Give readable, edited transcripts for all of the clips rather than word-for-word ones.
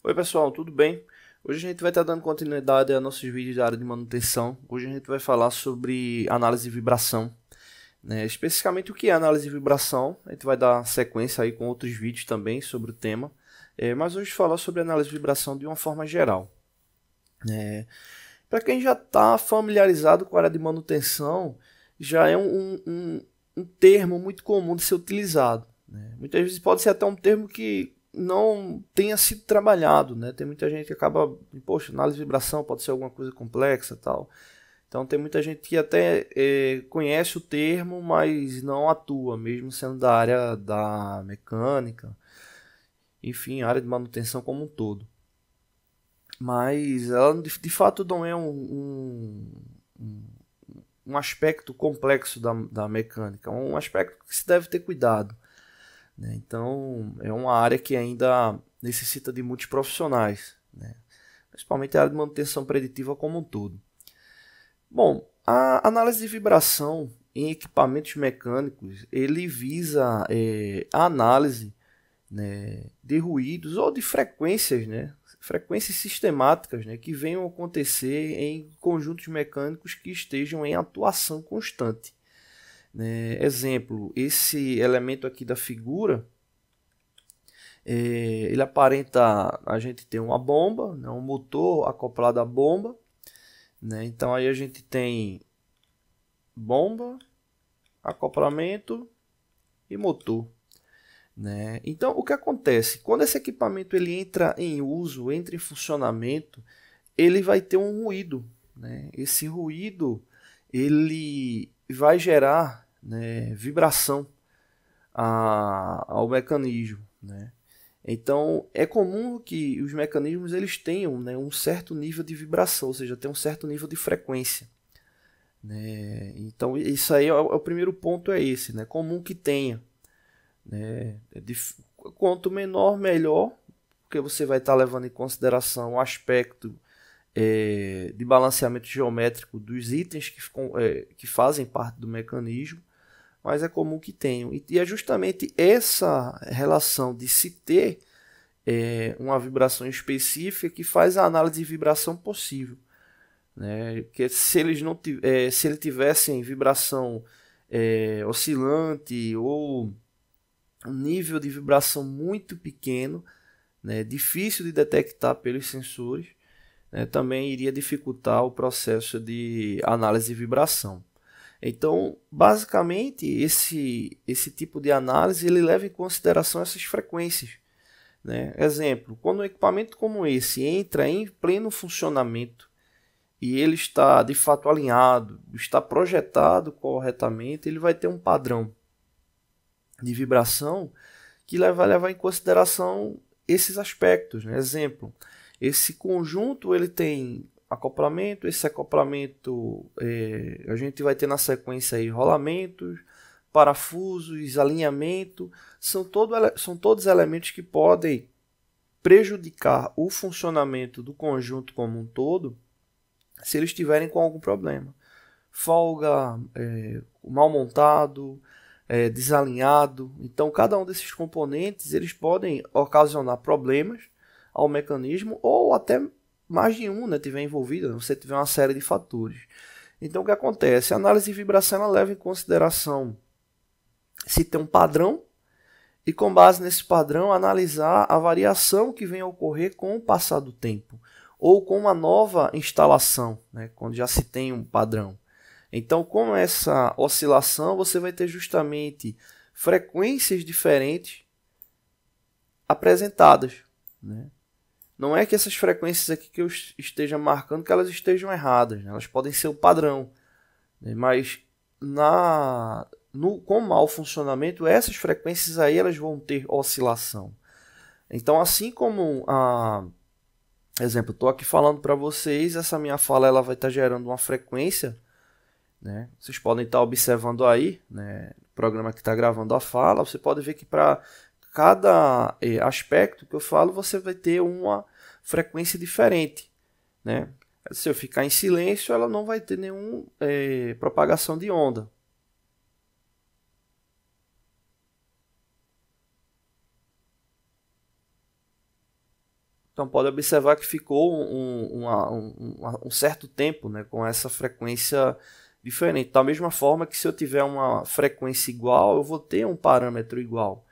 Oi pessoal, tudo bem? Hoje a gente vai estar dando continuidade a nossos vídeos da área de manutenção. Hoje a gente vai falar sobre análise de vibração, né? Especificamente o que é análise de vibração. A gente vai dar sequência aí com outros vídeos também sobre o tema, mas hoje falar sobre análise de vibração de uma forma geral. Para quem já está familiarizado com a área de manutenção, já é um termo muito comum de ser utilizado, né? Muitas vezes pode ser até um termo que não tenha sido trabalhado, né? Tem muita gente que acaba, poxa, análise de vibração pode ser alguma coisa complexa, tal. Então tem muita gente que até conhece o termo, mas não atua, mesmo sendo da área da mecânica, enfim, a área de manutenção como um todo. Mas ela de fato não é um aspecto complexo da mecânica, é um aspecto que se deve ter cuidado, né? Então, é uma área que ainda necessita de muitos profissionais, né? Principalmente a área de manutenção preditiva como um todo. Bom, a análise de vibração em equipamentos mecânicos, ele visa a análise, né, de ruídos ou de frequências, né, frequências sistemáticas, né, que venham a acontecer em conjuntos mecânicos que estejam em atuação constante, né? Exemplo, esse elemento aqui da figura, ele aparenta a gente ter uma bomba, né, um motor acoplado à bomba, né? Então aí a gente tem bomba, acoplamento e motor, né? Então o que acontece? Quando esse equipamento ele entra em uso, entra em funcionamento, ele vai ter um ruído, né? Esse ruído ele vai gerar, né, vibração ao mecanismo, né? Então é comum que os mecanismos eles tenham, né, um certo nível de vibração, ou seja, tem um certo nível de frequência, né? Então isso aí é o primeiro ponto, é esse, né? Comum que tenha, né? Quanto menor melhor, porque você vai estar levando em consideração o aspecto de balanceamento geométrico dos itens que fazem parte do mecanismo, mas é comum que tenham. E é justamente essa relação de se ter uma vibração específica que faz a análise de vibração possível, né? Porque se eles não se ele tivessem vibração oscilante ou um nível de vibração muito pequeno, né, difícil de detectar pelos sensores, né, também iria dificultar o processo de análise de vibração. Então, basicamente, esse tipo de análise ele leva em consideração essas frequências, né? Exemplo, quando um equipamento como esse entra em pleno funcionamento e ele está de fato alinhado, está projetado corretamente, ele vai ter um padrão de vibração que vai levar em consideração esses aspectos, né? Exemplo, esse conjunto ele tem acoplamento, esse acoplamento a gente vai ter na sequência aí rolamentos, parafusos, alinhamento, são todos elementos que podem prejudicar o funcionamento do conjunto como um todo se eles estiverem com algum problema. Folga, mal montado, desalinhado. Então, cada um desses componentes eles podem ocasionar problemas ao mecanismo ou até mais de um, né, tiver envolvido, você tiver uma série de fatores. Então, o que acontece? A análise de vibração ela leva em consideração se tem um padrão e, com base nesse padrão, analisar a variação que vem a ocorrer com o passar do tempo ou com uma nova instalação, né, quando já se tem um padrão. Então, com essa oscilação, você vai ter justamente frequências diferentes apresentadas, né? Não é que essas frequências aqui que eu esteja marcando que elas estejam erradas, né? Elas podem ser o padrão, né? Mas com mau funcionamento, essas frequências aí elas vão ter oscilação. Então, assim como exemplo, estou aqui falando para vocês, essa minha fala ela vai estar gerando uma frequência, né? Vocês podem estar observando aí, né, o programa que está gravando a fala, você pode ver que para cada aspecto que eu falo, você vai ter uma frequência diferente, né? Se eu ficar em silêncio, ela não vai ter nenhuma propagação de onda. Então pode observar que ficou um certo tempo, né, com essa frequência diferente. Da mesma forma que se eu tiver uma frequência igual, eu vou ter um parâmetro igual.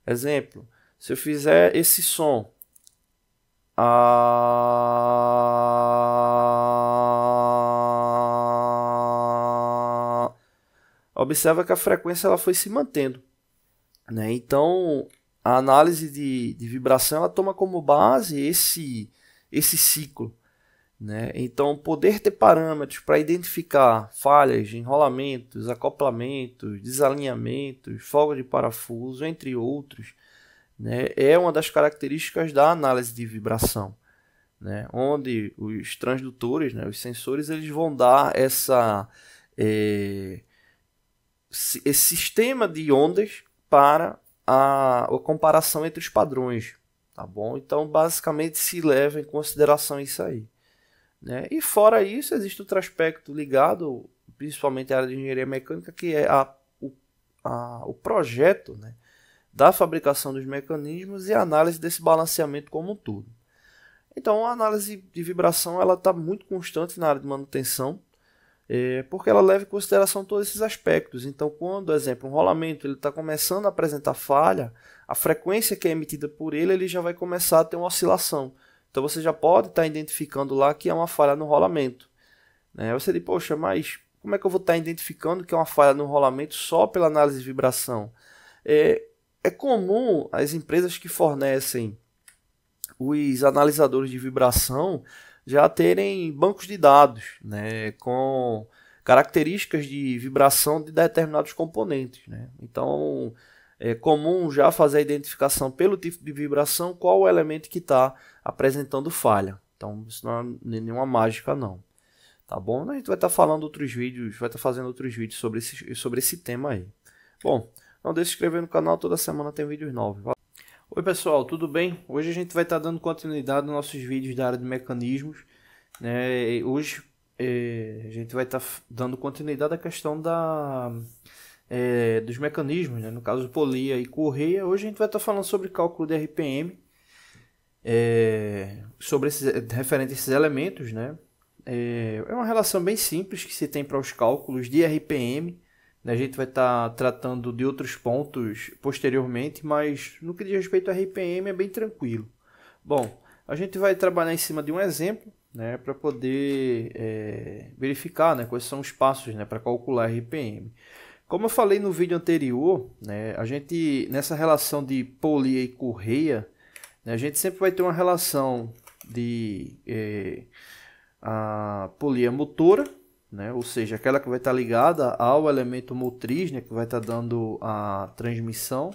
Exemplo, se eu fizer esse som, observa que a frequência ela foi se mantendo, né? Então, a análise de vibração ela toma como base esse ciclo, né? Então, poder ter parâmetros para identificar falhas, enrolamentos, acoplamentos, desalinhamentos, folga de parafuso, entre outros, né? É uma das características da análise de vibração, né? Onde os transdutores, né, os sensores, eles vão dar esse sistema de ondas para a comparação entre os padrões, tá bom? Então, basicamente, se leva em consideração isso aí, né? E fora isso, existe outro aspecto ligado, principalmente à área de engenharia mecânica, que é o projeto, né, da fabricação dos mecanismos e a análise desse balanceamento como um todo. Então, a análise de vibração ela está muito constante na área de manutenção, porque ela leva em consideração todos esses aspectos. Então, quando, exemplo, um rolamento está começando a apresentar falha, a frequência que é emitida por ele já vai começar a ter uma oscilação. Então, você já pode estar identificando lá que é uma falha no rolamento, né? Você diz, poxa, mas como é que eu vou estar identificando que é uma falha no rolamento só pela análise de vibração? É comum as empresas que fornecem os analisadores de vibração já terem bancos de dados, né, com características de vibração de determinados componentes, né? Então, é comum já fazer a identificação pelo tipo de vibração qual o elemento que está apresentando falha. Então, isso não é nenhuma mágica, não. Tá bom? A gente vai estar falando outros vídeos, vai estar fazendo outros vídeos sobre esse tema aí. Bom, não deixe de se inscrever no canal, toda semana tem vídeos novos. Oi pessoal, tudo bem? Hoje a gente vai estar dando continuidade nos nossos vídeos da área de mecanismos, né? Hoje a gente vai estar dando continuidade à questão dos mecanismos, né? No caso polia e correia. Hoje a gente vai estar falando sobre cálculo de RPM, sobre referente a esses elementos, né? É uma relação bem simples que se tem para os cálculos de RPM. A gente vai estar tratando de outros pontos posteriormente, mas no que diz respeito a RPM é bem tranquilo. Bom, a gente vai trabalhar em cima de um exemplo, né, para poder verificar, né, quais são os passos, né, para calcular RPM. Como eu falei no vídeo anterior, né, a gente nessa relação de polia e correia, né, a gente sempre vai ter uma relação de a polia motora, né? Ou seja, aquela que vai estar ligada ao elemento motriz, né? Que vai estar dando a transmissão.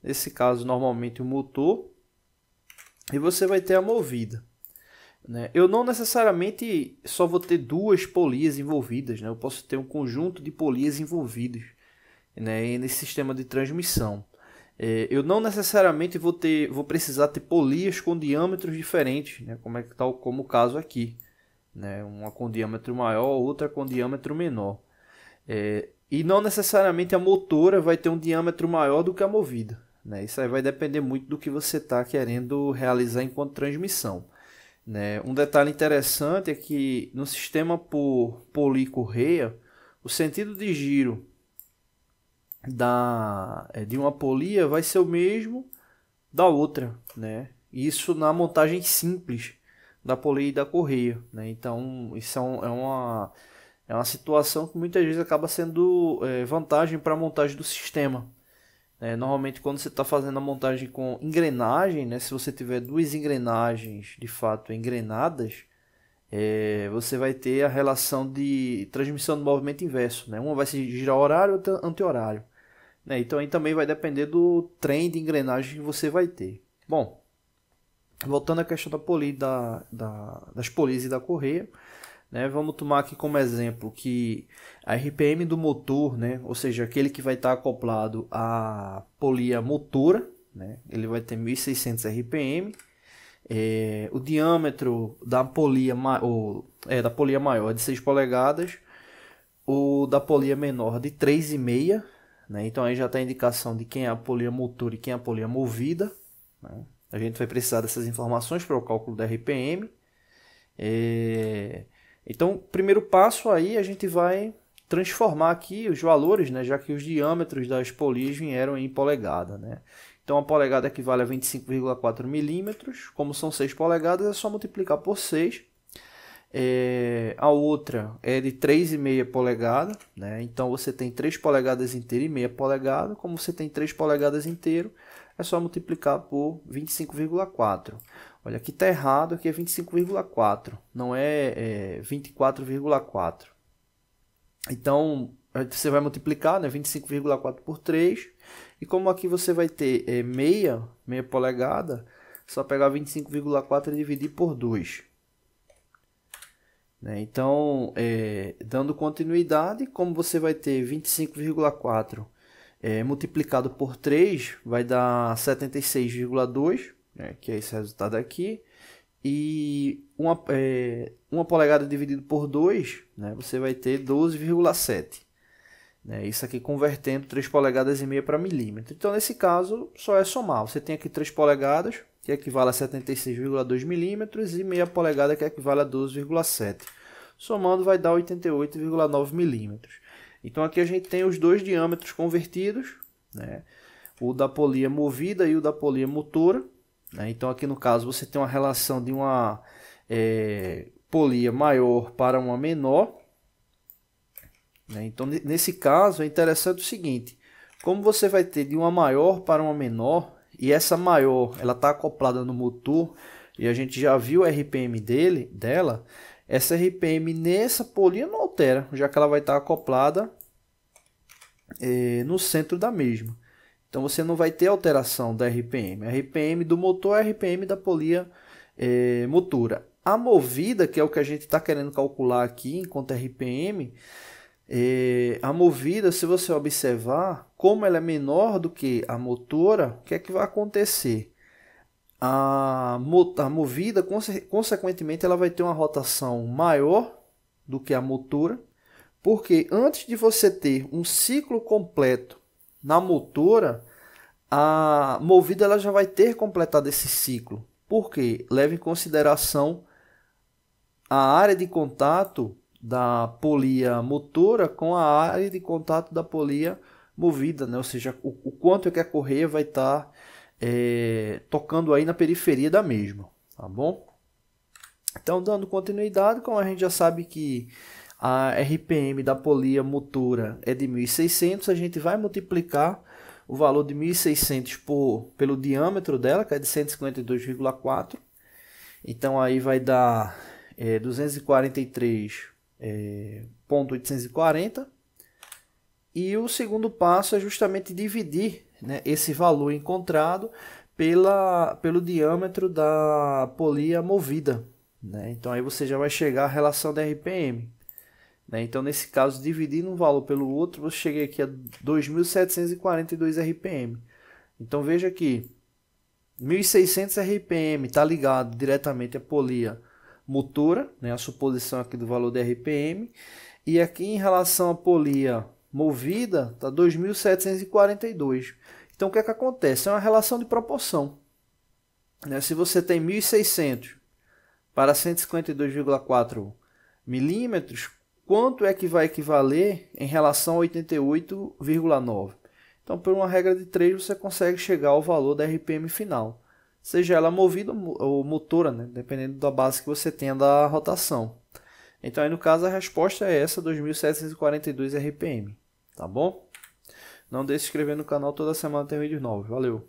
Nesse caso, normalmente o motor. E você vai ter a movida, né? Eu não necessariamente só vou ter duas polias envolvidas, né? Eu posso ter um conjunto de polias envolvidas, né? Nesse sistema de transmissão. Eu não necessariamente vou precisar ter polias com diâmetros diferentes, né? Como o caso aqui, né? Uma com diâmetro maior, outra com diâmetro menor. E não necessariamente a motora vai ter um diâmetro maior do que a movida, né? Isso aí vai depender muito do que você está querendo realizar enquanto transmissão, né? Um detalhe interessante é que no sistema por polia e correia, o sentido de giro de uma polia vai ser o mesmo da outra, né? Isso na montagem simples da polia e da correia, né? Então isso é uma situação que muitas vezes acaba sendo vantagem para a montagem do sistema. Normalmente quando você está fazendo a montagem com engrenagem, né? Se você tiver duas engrenagens de fato engrenadas, você vai ter a relação de transmissão do movimento inverso, né? Uma vai se girar horário, outra anti-horário, né? Então aí também vai depender do trem de engrenagem que você vai ter. Bom, voltando à questão da polia, das polias e da correia, né, vamos tomar aqui como exemplo que a RPM do motor, né, ou seja, aquele que vai estar acoplado à polia motora, né, ele vai ter 1600 RPM. O diâmetro da polia, da polia maior é de 6 polegadas, o da polia menor de 3,5, né, então aí já está a indicação de quem é a polia motora e quem é a polia movida, né. A gente vai precisar dessas informações para o cálculo da RPM. Então, o primeiro passo aí, a gente vai transformar aqui os valores, né, já que os diâmetros das polias vieram em polegada, né? Então, a polegada equivale a 25,4 milímetros. Como são 6 polegadas, é só multiplicar por 6. A outra é de 3,5 polegada, né? Então, você tem 3 polegadas inteiro e meia polegada. Como você tem 3 polegadas inteiro, é só multiplicar por 25,4. Olha, aqui está errado, aqui é 25,4, não é 24,4. Então, você vai multiplicar, né, 25,4 por 3. E como aqui você vai ter meia polegada, é só pegar 25,4 e dividir por 2. Né? Então, dando continuidade, como você vai ter 25,4 multiplicado por 3, vai dar 76,2, né, que é esse resultado aqui. E uma polegada dividido por 2, né, você vai ter 12,7. Né, isso aqui convertendo 3 polegadas e meia para milímetro. Então, nesse caso, só é somar. Você tem aqui 3 polegadas, que equivale a 76,2 milímetros, e meia polegada, que equivale a 12,7. Somando, vai dar 88,9 milímetros. Então, aqui a gente tem os dois diâmetros convertidos, né, o da polia movida e o da polia motora. Então, aqui no caso, você tem uma relação de uma polia maior para uma menor. Então, nesse caso, é interessante o seguinte: como você vai ter de uma maior para uma menor, e essa maior ela está acoplada no motor, e a gente já viu a RPM dela, essa RPM nessa polia não altera, já que ela vai estar acoplada no centro da mesma. Então, você não vai ter alteração da RPM. A RPM do motor é a RPM da polia motora. A movida, que é o que a gente está querendo calcular aqui enquanto RPM, a movida, se você observar, como ela é menor do que a motora, o que é que vai acontecer? A movida, consequentemente, ela vai ter uma rotação maior do que a motora, porque antes de você ter um ciclo completo na motora, a movida ela já vai ter completado esse ciclo, porque leva em consideração a área de contato da polia motora com a área de contato da polia movida, né? Ou seja, o quanto é que a correia vai estar tocando aí na periferia da mesma, tá bom? Então, dando continuidade, como a gente já sabe que a RPM da polia motora é de 1.600, a gente vai multiplicar o valor de 1.600 pelo diâmetro dela, que é de 152,4. Então, aí vai dar 243,840. E o segundo passo é justamente dividir, né, esse valor encontrado pelo diâmetro da polia movida. Né? Então, aí você já vai chegar à relação da RPM. Né? Então, nesse caso, dividindo um valor pelo outro, você chega aqui a 2.742 RPM. Então, veja aqui, 1.600 RPM está ligado diretamente à polia motora, né? A suposição aqui do valor da RPM. E aqui, em relação à polia movida, está 2.742. Então, o que é que acontece? É uma relação de proporção. Né? Se você tem 1.600 para 152,4 milímetros, quanto é que vai equivaler em relação a 88,9? Então, por uma regra de 3, você consegue chegar ao valor da RPM final. Seja ela movida ou motora, né? Dependendo da base que você tenha da rotação. Então, aí no caso, a resposta é essa, 2.742 RPM. Tá bom? Não deixe de se inscrever no canal, toda semana tem vídeos novos. Valeu!